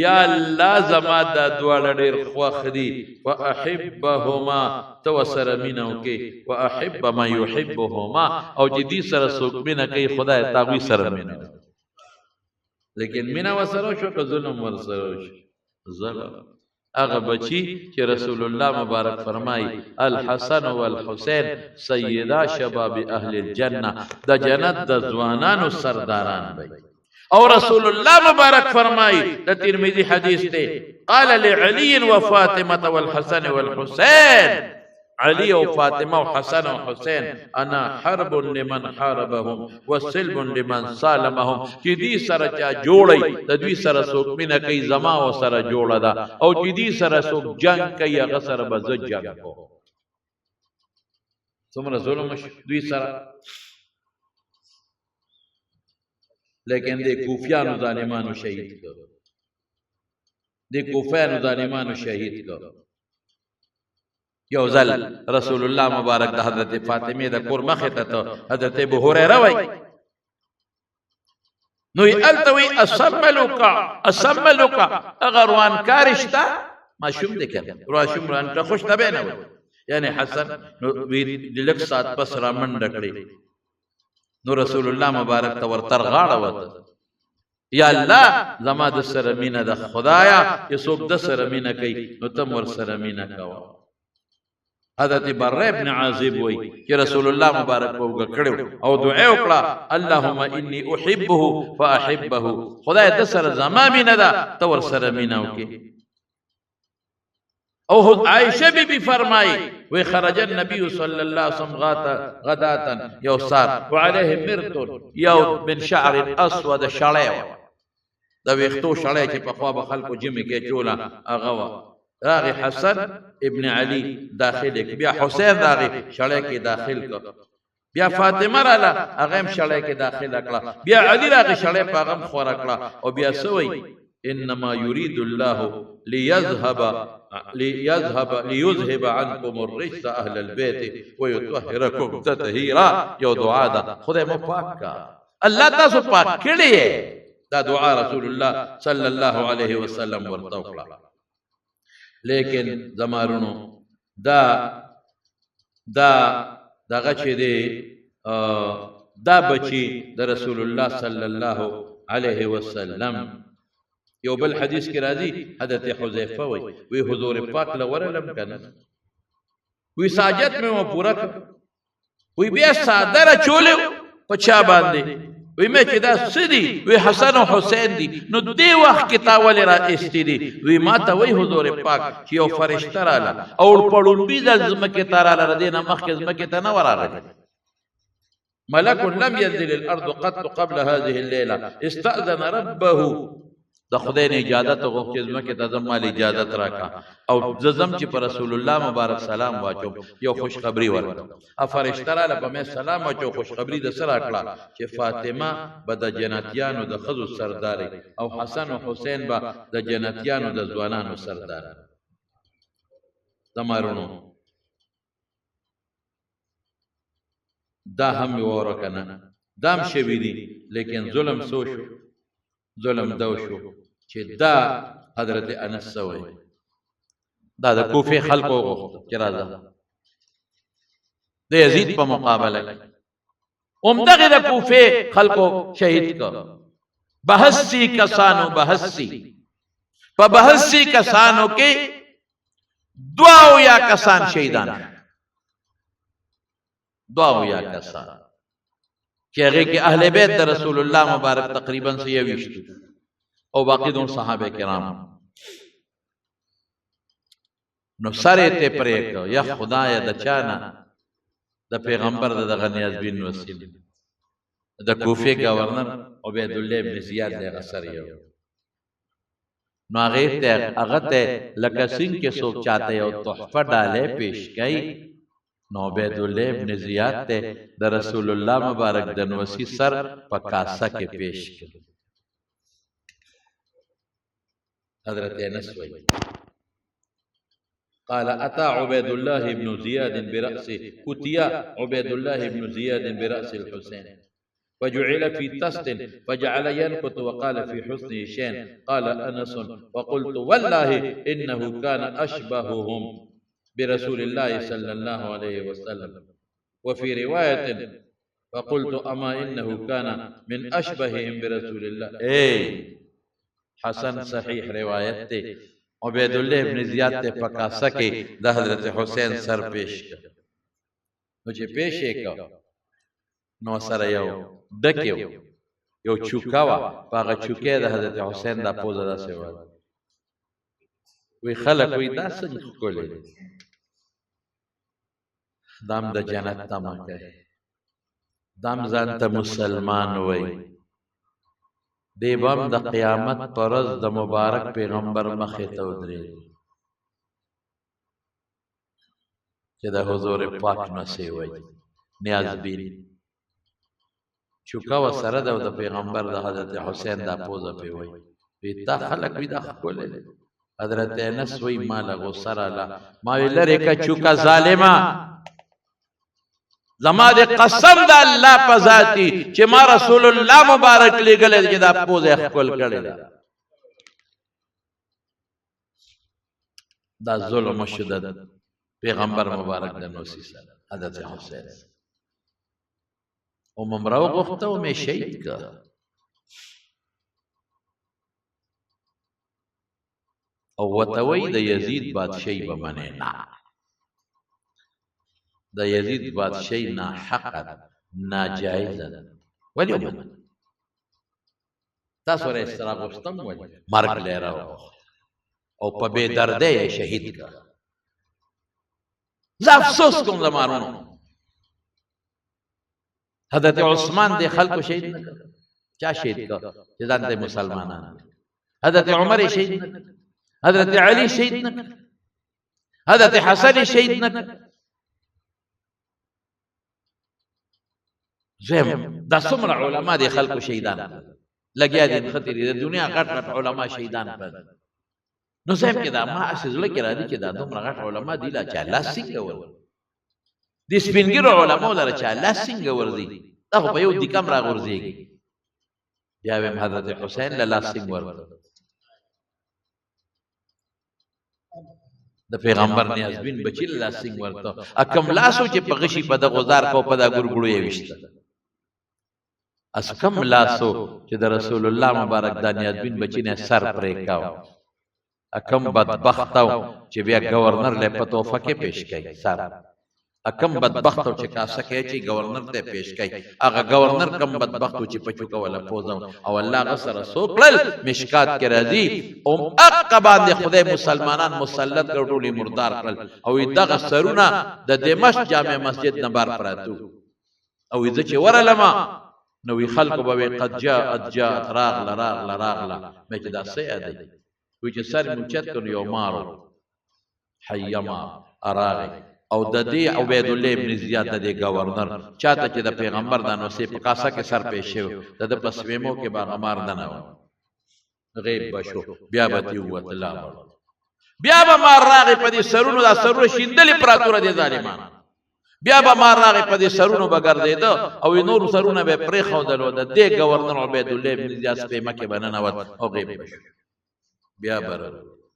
یا اللہ زما دا دوار دیر خواخ دی، و احبہما تو سر منو کے، و احب ما یحبہما، او جدی سر سوک منہ کئی خدا تاوی سر منو، لیکن منہ و سروشو کا ظلم و سروشو ظلم. اغا بچی کہ رسول اللہ مبارک فرمائی الحسن والحسین سیدہ شباب اہل الجنہ، دا جنت دا زوانان و سرداران بھئی. اور رسول اللہ مبارک فرمائی دا ترمذی حدیث تے قال لعلی و فاطمہ والحسن والحسین، علی و فاطمہ و حسن و حسین انا حرب لمن حاربهم وسلم لمن سالمهم، کی دی سر چا جوڑی دا دوی سر سوک من کئی زما و سر جوڑا دا، او کی دی سر سوک جنگ کئی غسر بزد جنگ کو. سمرا ظلمش دوی سر، لیکن دے کوفیانو ظالمانو شہید کرو، دے کوفیانو ظالمانو شہید کرو. یو ذل رسول اللہ مبارک دا حضرت فاطمی دا کور مخیطا تا حضرت ابو حریرہ وی نوی التوی اسملوکا اگر روان کارشتا ما شم دے کر روان شم روان خوش تبینا وی، یعنی حسن نوی للک سات پس رامن رکڑی، نو رسول اللہ مبارک تا ور ترغاڑا وتا، یا اللہ زما دا سرمینہ دا خدایا یہ سوک دا سرمینہ کئی نو تم ور سرمینہ کوا. حضرت بر ابن عازب وی کہ رسول اللہ مبارک کو کڑو او دعا وکڑا اللہم انی احبہ فاحبہ، خدا دسر زما بھی ندا تور سر میناو کے. او عائشہ بھی فرمائی وی خرج النبی صلی اللہ علیہ وسلم غداتا یوسار وعلیہ مرتن یو من شعر اسود شڑیو، دا ویختو شڑی چی پخواب خلقو جمع کے چولا اغوا. راغی حسن ابن علی داخل ایک، بیا حسین راغی شڑے کے داخل کو، بیا فاطمہ رالا اغیم شڑے کے داخل اکلا، بیا علی راغی شڑے پا اغم خور اکلا، اور بیا سوئی انما یرید اللہ لیذہب عنکم الرجس اہل البیت ویطہرکم تطہیرا. یو دعا دا خدا مو پاک کا، اللہ تاسو پاک کڑی ہے، دا دعا رسول اللہ صلی اللہ علیہ وسلم ورطوکلا. لیکن زمارنو دا دا دغه چې دی دا بچی د رسول الله صلی الله علیه وسلم. یو بل حدیث کې راځي حضرت حذیفه وی حضور پاک لورلم کنه وی ساجت مې و پورا وی بیا صادره چولې په چا باندې وی مې چې دا سدي وی حسن او حسین دي نو دی وخت کې تاول را استدي وی ما ته وی حضور پاک چې یو فرشتہ رااله او پړون بي د زمکه تاراله ردینه مخکې زمکه ته نه وراغله ملك لم ينزل الارض قط قبل هذه الليله استاذن ربه د خدای نه اجازه غوښتل زمکه ته زمال اجازه راکا او زم چې پر رسول الله مبارک سلام واچو یو خوش خبری ورکړه افرشتہ را په مې سلام واچو خوش خبری د سره کړه چې فاطمه به د جنتیانو د خزو سرداري او حسن او حسین به د جنتیانو د ځوانانو سردار تمارونو دا هم ورکنه دام شوی دي لیکن ظلم سو شو ظلم دو شو چې دا حضرت انس سوی دا د کوفه خلقو غوښت چې راځه د یزید په مقابله دغه د کوفه خلقو شهید کو بحثی کسانو بحثی په بحثی کسانو کې دعا یا کسان شهیدان دعا یا کسان چې هغه کې اهل بیت د رسول الله مبارک تقریبا 120 او باقی دون صحابه کرام نو سره ته پرې یا خدای د چانا د پیغمبر د غنیاز بن وسیل د کوفه گورنر عبید الله بن زیاد د غسر یو نو هغه ته لکه سین کې سوچ چاته یو تحفه ډاله پیش کړي نو عبید الله ابن زیاد ته د رسول الله مبارک د نوسی سر په کاسه کې پیش کړ حضرت انس وی قال اتى عبید الله ابن زیاد براس اتیا عبید الله ابن زیاد براس الحسين فجعل في تست فجعل ينقط وقال في حسنه شيء قال انس وقلت والله انه كان اشبههم برسول الله صلى الله عليه وسلم وفي رواية فقلت أما إنه كان من أشبههم برسول الله حسن صحيح روايته عبید الله ابن زیاد ته پکاسه کې د حضرت حسین سر پیش کړ نو چې پیش یې کړ نو سره یو ډکیو یو چوکاوا هغه چوکې د حضرت حسین د پوزه داسې و وی خلق وی دا څنګه کولې دام د جنت تمه کوي دام ځان ته مسلمان وای دی بام د قیامت پرز د مبارک پیغمبر مخې ته ودرې چې د حضور پاک نسی وای نیاز بین چوکا و سره د پیغمبر د حضرت حسین د پوزه پی وای پیتا خلق وی دا کولې حضرت انس وی مال غسر الله ما لری کا چوکا ظالما زما د قسم د الله په ذاتی چې ما رسول الله مبارک لګل چې دا پوزه خپل کړی دا ظلم شدت پیغمبر مبارک د نوسی سره حضرت حسین او ممرو غفته او می شهید کا او وتوی د یزید بادشاہي به منه نه د یزید بادشاہي نه حق ناجایز ولی ومن تاسو را استراغ واستم ولی مرګ لرا او په بے دردی شهید کا ز افسوس کوم زمانو حضرت عثمان د خلکو شهید نه چا شهید کا چې ځان ته مسلمانان حضرت عمر شهید نه حضرت علی شهید نه حضرت حسن شهید نه زم دا څومره علما دي خلکو شهیدان لګیا دي خطر د دنیا غټ غټ علما شهیدان پر نو زم کې دا ما اساس لکه را دي چې دا دومره غټ علما دي لا چې الله څنګه ور دي سپینګر علما لره چې الله څنګه ور دي دا په یو دي کم را غورځيږي بیا هم حضرت حسین له لاس څنګه ور د پیغمبر نیازبین بچی لاس سنگ ورته اکم لاسو چې په غشي په د غزار کو په د ګورګړو یې وشته اس کم لاسو چې د رسول الله مبارک د نیازبین بچی نه سر پرې کاو اکم بدبخت چې بیا گورنر له پتو فکه پیش کړي سر اکم بدبخت چې کاسه کوي چې گورنر ته پیش کړي هغه گورنر کم بدبخت چې پچو کوله پوزو او الله غسر سوکل مشکات کې راځي او عقبان د خدای مسلمانان مسلط ګټولي مردار کړل او دغه سرونه د دمشق جامع مسجد نمبر پراتو او اذا چې ورلما نو وی خلق به قد جاءت راغله مې چې دا سي ادي وی چې سر موچت کړ یو مارو حیما اراغه او د دې عبید الله ابن زیاد د گورنر چاته چې د پیغمبر د نوسې په کاسه کې سر پېښ شو د پسویمو کې باغمار نه و غیب بشو بیا به دی وت الله بیا به مار راغی په دې سرونو د سرونو شیندلې پراتور دي ظالمان بیا به مار راغی په دې سرونو بغردید او نور سرونه به پرې خودلو د دې گورنر عبید الله ابن زیاد په مکه باندې نوت او غیب بشو بیا بر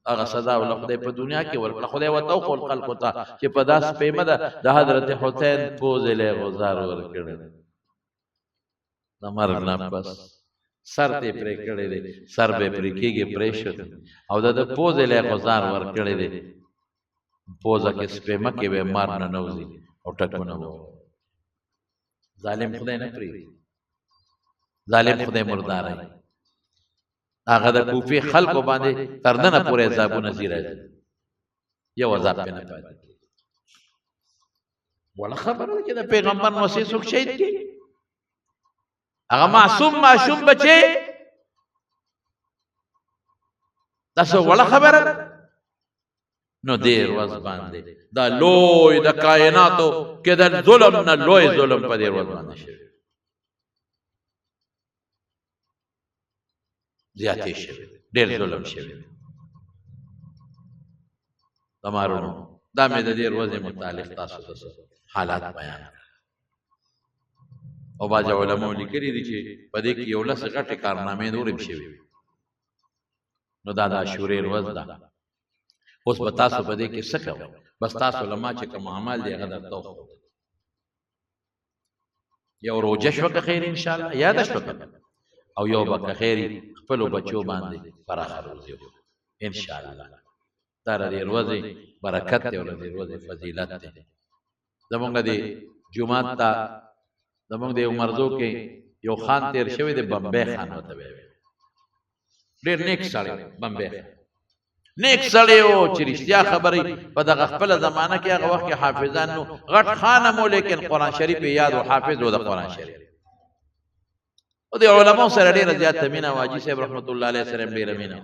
هغه سزا ول خدای په دنیا کې ورکړه خدای وتو خپل خلق ته چې په داس پیمه د حضرت حسین پوزله غزار ورکړي د مرګ نه پس سر ته پرې کړي دي سر به پرې کېږي پرې شو او د پوزله غزار ورکړي دي پوزه کې سپېمه کې به مار نه نوځي او ټکونه وو ظالم خدای نه پرې ظالم خدای مردار دی هغه د کوفی خلکو باندې تردنه پورې عذابونه زیره یو عذاب نه پاتې ولا خبره چې د پیغمبر وصیت څوک شهید کی هغه معصوم بچي تاسو ولا خبره نو دیر ورځ باندې دا لوی د کائناتو کې د ظلم نه لوی ظلم په دیر ورځ باندې شي زیاتې شوی ډېر ظلم شوی تمارونو دا مې د دې ورځې متعلق تاسو ته حالات بیان او باج علماء لیکلي دي چې په دې کې یو لس غټه کارنامې نورې شوی نو دا د عاشورې ورځ ده اوس به تاسو په دې کې څه کوئ بس تاسو علماء چې کوم اعمال دي هغه درته یو روزه شو که خیر ان شاء الله یاد شو او یو بک خیر خپل بچو باندې فراخ روزي ان شاء الله دا د ورځې برکت دی او د ورځې فضیلت دی زمونږ د جمعه ته زمونږ د عمرزو کې یو خان تیر شوی د بمبئی خان وته وي ډېر نیک سړی بمبئی نیک سړی او چې رښتیا خبرې په دغه خپل زمانہ کې هغه وخت کې حافظان نو غټ خان مو لیکن قران شریف یاد او حافظ و د قران شریف او د علماء سره ډېر زیات مینه واجی صاحب رحمت الله علیه سره ډېر مینه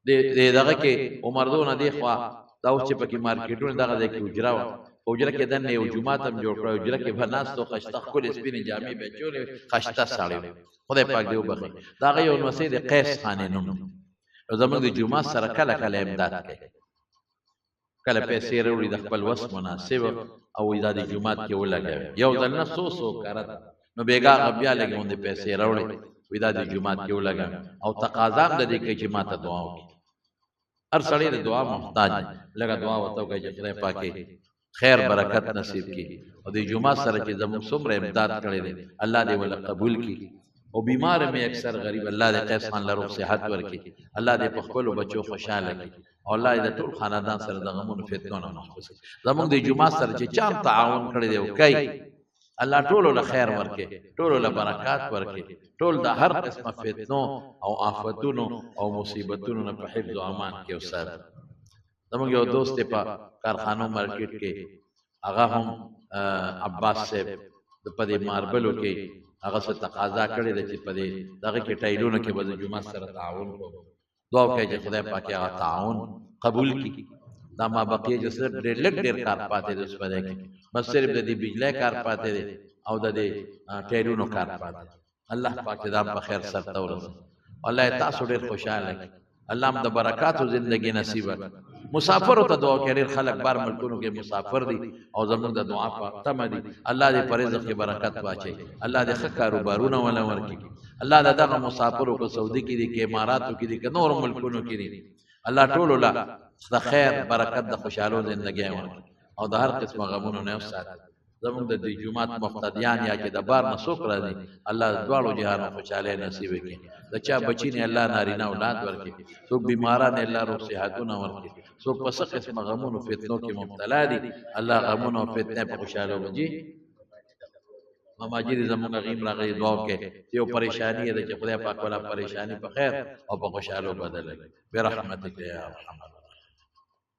د دغه کې عمر دونه دی خو دا اوس چې پکې مارکیټونه دغه ځای کې اجرا و اجرا کې دنه یو جمعه تم جوړ کړو اجرا کې بناس تو خشته خپل سپینې جامې به جوړې خشته ساړې خدای پاک دې وبخي دا یو مسجد قیس خان نوم او زموږ د جمعه سره کله کله امداد کوي کله پیسې وروړي د خپل وس مناسب او د جمعه کې ولګوي یو ځل نه سو کړه نو بیګا بیا لګوندې پیسې راوړي وې د جمعه کې ولګا او تقاضا د دې کې چې ماته دعا وکړي هر سړی د دعا محتاج لګا دعا وته کوي چې خدای پاکي خیر برکت نصیب کړي او د جمعه سره چې زموږ څومره امداد کړي دي الله دې ول قبول کړي او بیمار مې اکثر غریب الله دې قیس خان لرو صحت ورکړي الله دې په خپل بچو خوشاله کړي او الله دې ټول خاندان سره د غمونو فتنو محفوظ کړي زموږ د جمعه سره چې چا تعاون کړي دی او کوي الله ټول له خیر ورکړي ټول له برکات ورکړي ټول د هر قسمه فتنو او آفتونو او مصیبتونو نه په حفظ او امان کې اوسات زموږ یو دوست په کارخانو مارکیټ کې هغه هم عباس صاحب د پدې ماربلو کې هغه څه تقاضا کړی د چې پدې دغه کې ټایلونو کې به د جمعه سره تعاون کوو دعا کوي چې خدای پاک هغه تعاون قبول کړي دا ما بقیه جسر ډېر کار پاتې د سپده کې بس صرف د دې بجلی کار پاتې دی او د دې ټایرونو کار پاتې الله پاک دې په خیر سره تورس الله تاسو ډېر خوشاله کړي الله د برکاتو ژوندۍ نصیب مسافر ته دعا کوي خلک بار ملکونو کې مسافر دي او زموږ د دعا په تمه دي الله دې په رزق کې برکت واچي الله دې ښه کاروبارونه ولا ورکړي الله دغه مسافرو په سعودي کې دي کې اماراتو کې دي کې نور ملکونو کې دي الله ټول لا د خیر برکت د خوشاله ژوندۍ ورکړي او د هر قسم غمونو نه وساتي زموږ د دې جمعات مقتدیان یا چې د بار نه څوک راځي الله دواړو جهانو خوشاله نصیب کړي د چا بچی نه الله نارینه اولاد ورکړي څوک بیماران الله روغ صحتونه ورکړي څوک په څه قسم غمونو فتنو کې مبتلا دي الله غمونو فتنه په خوشاله وږي ماجری زموږ غیم راغی دعا کې یو پریشانی ده چې خدای پاک ولا پریشانی په خیر او په خوشاله بدل کړي برحمتک یا ارحم